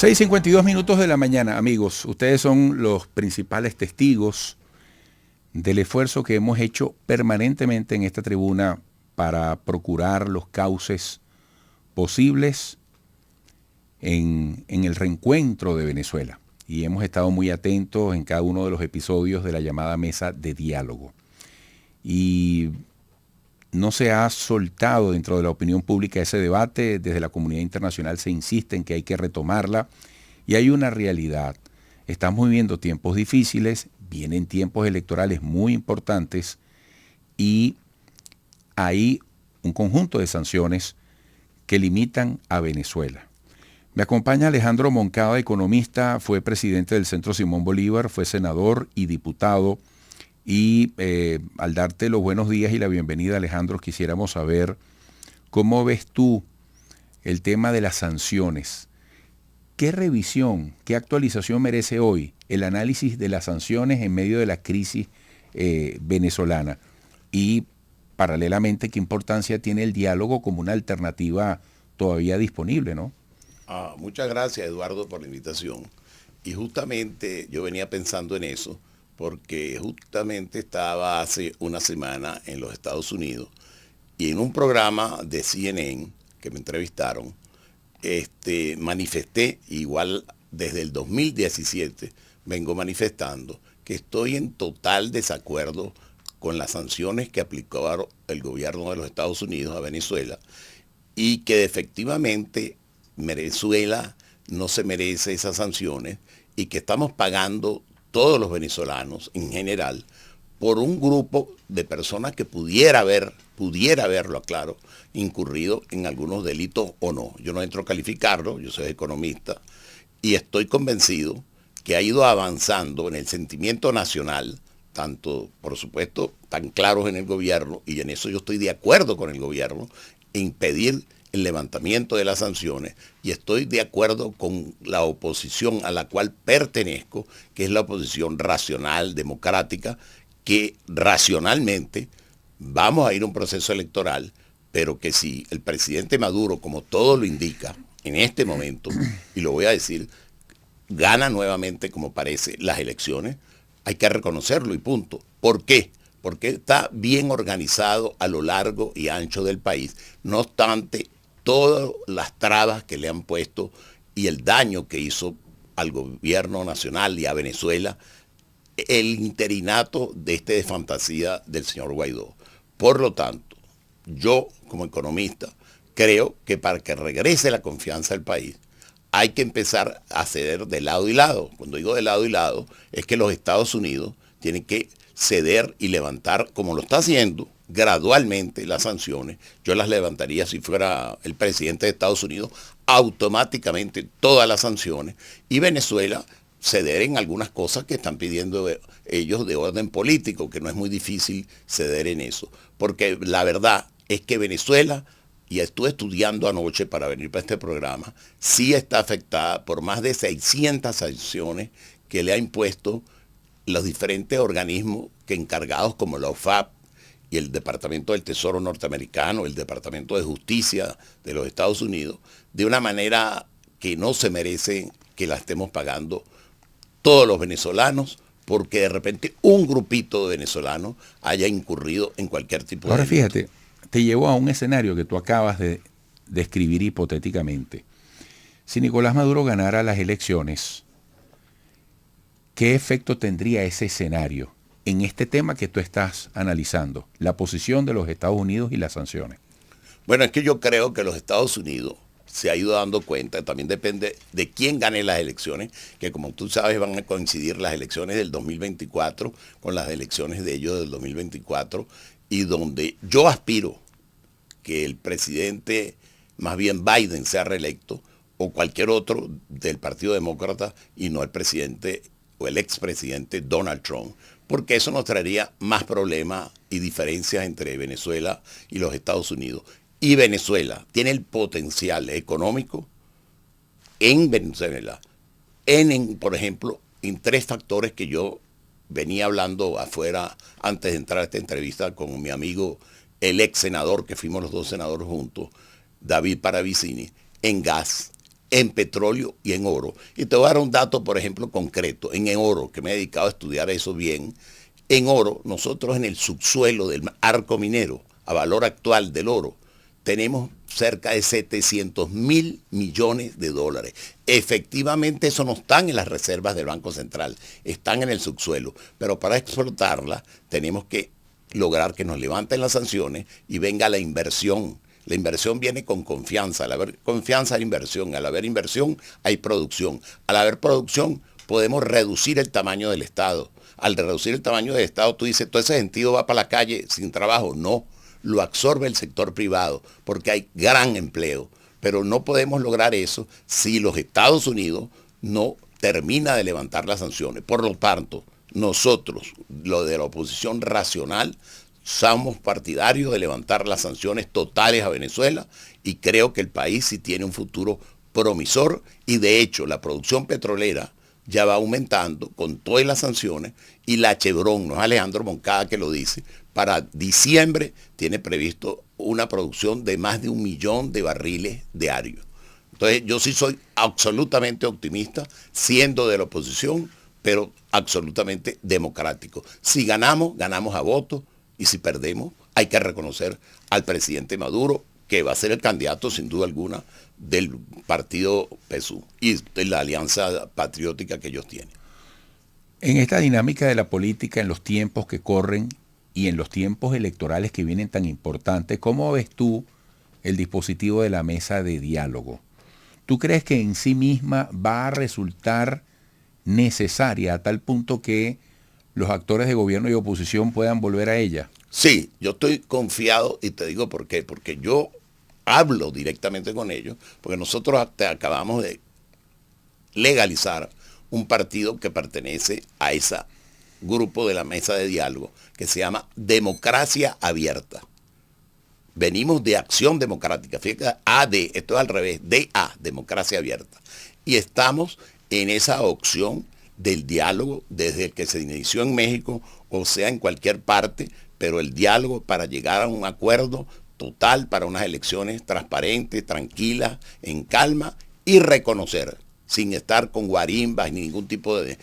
6:52 de la mañana, amigos. Ustedes son los principales testigos del esfuerzo que hemos hecho permanentemente en esta tribuna para procurar los cauces posibles en el reencuentro de Venezuela. Y hemos estado muy atentos en cada uno de los episodios de la llamada mesa de diálogo. Y no se ha soltado dentro de la opinión pública ese debate. Desde la comunidad internacional se insiste en que hay que retomarla. Y hay una realidad. Estamos viviendo tiempos difíciles, vienen tiempos electorales muy importantes y hay un conjunto de sanciones que limitan a Venezuela. Me acompaña Alejandro Moncada, economista, fue presidente del Centro Simón Bolívar, fue senador y diputado. Y al darte los buenos días y la bienvenida, Alejandro, quisiéramos saber cómo ves tú el tema de las sanciones. ¿Qué revisión, qué actualización merece hoy el análisis de las sanciones en medio de la crisis venezolana? Y paralelamente, ¿qué importancia tiene el diálogo como una alternativa todavía disponible, no? Muchas gracias, Eduardo, por la invitación. Y justamente yo venía pensando en eso, porque justamente estaba hace una semana en los Estados Unidos y en un programa de CNN que me entrevistaron, manifesté, igual desde el 2017 vengo manifestando, que estoy en total desacuerdo con las sanciones que aplicó el gobierno de los Estados Unidos a Venezuela y que efectivamente Venezuela no se merece esas sanciones y que estamos pagando todos los venezolanos en general por un grupo de personas que pudiera haberlo, aclaro, incurrido en algunos delitos o no. Yo no entro a calificarlo, yo soy economista y estoy convencido que ha ido avanzando en el sentimiento nacional, tanto, por supuesto, tan claros en el gobierno, y en eso yo estoy de acuerdo con el gobierno, en pedir el levantamiento de las sanciones, y estoy de acuerdo con la oposición a la cual pertenezco, que es la oposición racional, democrática, que racionalmente vamos a ir a un proceso electoral, pero que si el presidente Maduro, como todo lo indica en este momento, y lo voy a decir, gana nuevamente, como parece, las elecciones, hay que reconocerlo y punto. ¿Por qué? Porque está bien organizado a lo largo y ancho del país. No obstante, todas las trabas que le han puesto y el daño que hizo al gobierno nacional y a Venezuela el interinato de fantasía del señor Guaidó. Por lo tanto, yo como economista creo que para que regrese la confianza al país hay que empezar a ceder de lado y lado. Cuando digo de lado y lado es que los Estados Unidos tienen que ceder y levantar, como lo está haciendo, gradualmente las sanciones. Yo las levantaría si fuera el presidente de Estados Unidos, automáticamente todas las sanciones, y Venezuela ceder en algunas cosas que están pidiendo ellos de orden político, que no es muy difícil ceder en eso. Porque la verdad es que Venezuela, y estuve estudiando anoche para venir para este programa, sí está afectada por más de 600 sanciones que le ha impuesto los diferentes organismos que encargados, como la OFAC y el Departamento del Tesoro norteamericano, el Departamento de Justicia de los Estados Unidos, de una manera que no se merece que la estemos pagando todos los venezolanos, porque de repente un grupito de venezolanos haya incurrido en cualquier tipo de delito. Ahora fíjate, te llevo a un escenario que tú acabas de describir hipotéticamente. Si Nicolás Maduro ganara las elecciones, ¿qué efecto tendría ese escenario en este tema que tú estás analizando? La posición de los Estados Unidos y las sanciones. Bueno, es que yo creo que los Estados Unidos se ha ido dando cuenta, también depende de quién gane las elecciones, que como tú sabes van a coincidir las elecciones del 2024 con las elecciones de ellos del 2024, y donde yo aspiro que el presidente, más bien Biden, sea reelecto, o cualquier otro del Partido Demócrata, y no el presidente o el expresidente Donald Trump, porque eso nos traería más problemas y diferencias entre Venezuela y los Estados Unidos. Y Venezuela tiene el potencial económico en Venezuela, por ejemplo, en tres factores que yo venía hablando afuera antes de entrar a esta entrevista con mi amigo, el ex senador, que fuimos los dos senadores juntos, David Paravicini, en gas, en petróleo y en oro. Y te voy a dar un dato, por ejemplo, concreto. En oro, que me he dedicado a estudiar eso bien, en oro, nosotros en el subsuelo del arco minero, a valor actual del oro, tenemos cerca de 700.000 millones de dólares. Efectivamente, eso no están en las reservas del Banco Central, están en el subsuelo. Pero para explotarla, tenemos que lograr que nos levanten las sanciones y venga la inversión. La inversión viene con confianza. Al haber confianza hay inversión. Al haber inversión hay producción. Al haber producción podemos reducir el tamaño del Estado. Al reducir el tamaño del Estado, tú dices, todo ese sentido va para la calle sin trabajo. No, lo absorbe el sector privado porque hay gran empleo. Pero no podemos lograr eso si los Estados Unidos no termina de levantar las sanciones. Por lo tanto, nosotros, lo de la oposición racional, somos partidarios de levantar las sanciones totales a Venezuela y creo que el país sí tiene un futuro promisor y de hecho la producción petrolera ya va aumentando con todas las sanciones y la Chevron, no es Alejandro Moncada que lo dice, para diciembre tiene previsto una producción de más de 1 millón de barriles diarios. Entonces yo sí soy absolutamente optimista, siendo de la oposición, pero absolutamente democrático. Si ganamos, ganamos a voto. Y si perdemos, hay que reconocer al presidente Maduro, que va a ser el candidato sin duda alguna del partido PSUV y de la alianza patriótica que ellos tienen. En esta dinámica de la política, en los tiempos que corren y en los tiempos electorales que vienen tan importantes, ¿cómo ves tú el dispositivo de la mesa de diálogo? ¿Tú crees que en sí misma va a resultar necesaria a tal punto que los actores de gobierno y oposición puedan volver a ella? Sí, yo estoy confiado y te digo por qué. Porque yo hablo directamente con ellos, porque nosotros acabamos de legalizar un partido que pertenece a ese grupo de la mesa de diálogo que se llama Democracia Abierta. Venimos de Acción Democrática, fíjate, AD, esto es al revés, DA, Democracia Abierta. Y estamos en esa opción del diálogo desde el que se inició en México, o sea, en cualquier parte, pero el diálogo para llegar a un acuerdo total para unas elecciones transparentes, tranquilas, en calma y reconocer, sin estar con guarimbas ni ningún tipo de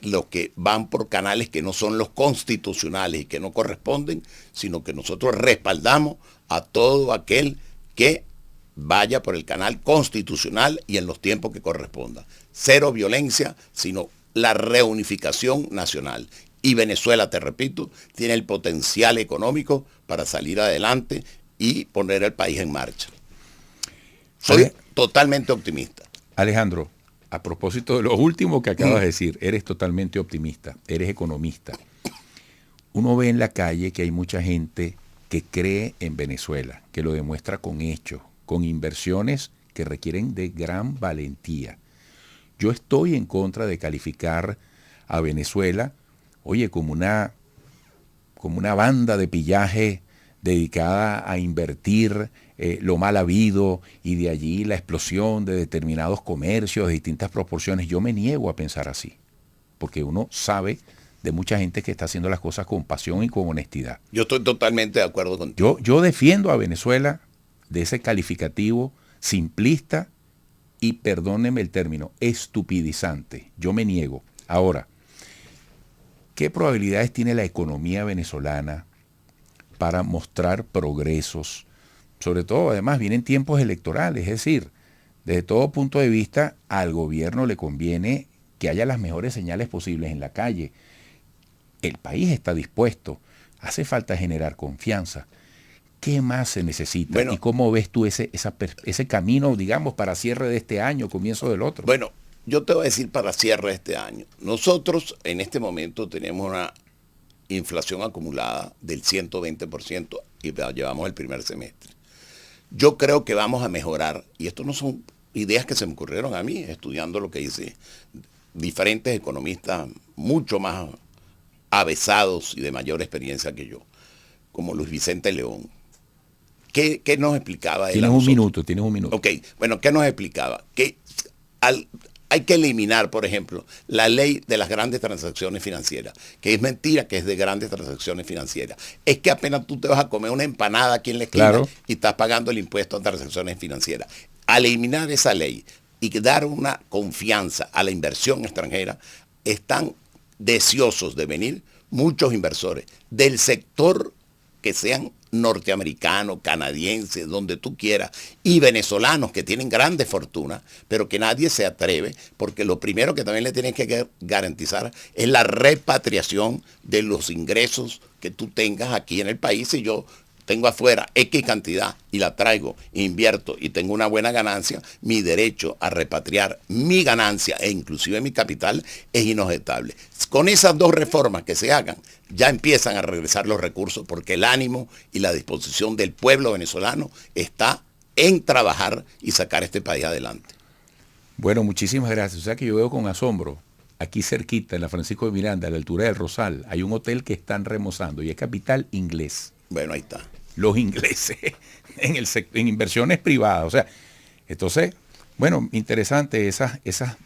los que van por canales que no son los constitucionales y que no corresponden, sino que nosotros respaldamos a todo aquel que vaya por el canal constitucional y en los tiempos que corresponda. Cero violencia, sino la reunificación nacional. Y Venezuela, te repito, tiene el potencial económico para salir adelante y poner el país en marcha. Soy totalmente optimista. Alejandro, a propósito de lo último que acabas de decir, eres totalmente optimista, eres economista. Uno ve en la calle que hay mucha gente que cree en Venezuela, que lo demuestra con hechos, con inversiones que requieren de gran valentía. Yo estoy en contra de calificar a Venezuela, oye, como una banda de pillaje dedicada a invertir lo mal habido y de allí la explosión de determinados comercios de distintas proporciones. Yo me niego a pensar así, porque uno sabe de mucha gente que está haciendo las cosas con pasión y con honestidad. Yo estoy totalmente de acuerdo contigo. Yo defiendo a Venezuela de ese calificativo simplista y, perdónenme el término, estupidizante. Yo me niego. Ahora, ¿qué probabilidades tiene la economía venezolana para mostrar progresos? Sobre todo, además, vienen tiempos electorales, es decir, desde todo punto de vista, al gobierno le conviene que haya las mejores señales posibles en la calle. El país está dispuesto, hace falta generar confianza. ¿Qué más se necesita? Bueno, ¿y cómo ves tú ese camino, digamos, para cierre de este año, comienzo del otro? Bueno, yo te voy a decir para cierre de este año. Nosotros en este momento tenemos una inflación acumulada del 120% y llevamos el primer semestre. Yo creo que vamos a mejorar, y esto no son ideas que se me ocurrieron a mí, estudiando lo que dice diferentes economistas mucho más avesados y de mayor experiencia que yo, como Luis Vicente León. ¿Qué nos explicaba él? Tienes un minuto. Ok, bueno, ¿qué nos explicaba? Que hay que eliminar, por ejemplo, la ley de las grandes transacciones financieras, que es mentira que es de grandes transacciones financieras. Es que apenas tú te vas a comer una empanada aquí en la esquina, claro, y estás pagando el impuesto a transacciones financieras. Al eliminar esa ley y dar una confianza a la inversión extranjera, están deseosos de venir muchos inversores del sector que sean norteamericanos, canadienses, donde tú quieras, y venezolanos que tienen grandes fortunas, pero que nadie se atreve, porque lo primero que también le tienen que garantizar es la repatriación de los ingresos que tú tengas aquí en el país. Si yo tengo afuera X cantidad y la traigo, invierto y tengo una buena ganancia, mi derecho a repatriar mi ganancia e inclusive mi capital es inobjetable. Con esas dos reformas que se hagan, ya empiezan a regresar los recursos porque el ánimo y la disposición del pueblo venezolano está en trabajar y sacar este país adelante. Bueno, muchísimas gracias. O sea que yo veo con asombro, aquí cerquita, en la Francisco de Miranda, a la altura del Rosal, hay un hotel que están remozando y es capital inglés. Bueno, ahí está. Los ingleses en inversiones privadas. O sea, entonces, bueno, interesante esas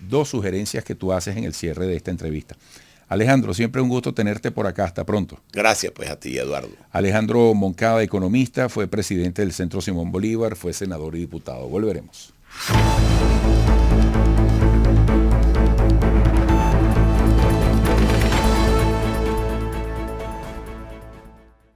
dos sugerencias que tú haces en el cierre de esta entrevista. Alejandro, siempre un gusto tenerte por acá. Hasta pronto. Gracias pues a ti, Eduardo. Alejandro Moncada, economista, fue presidente del Centro Simón Bolívar, fue senador y diputado. Volveremos.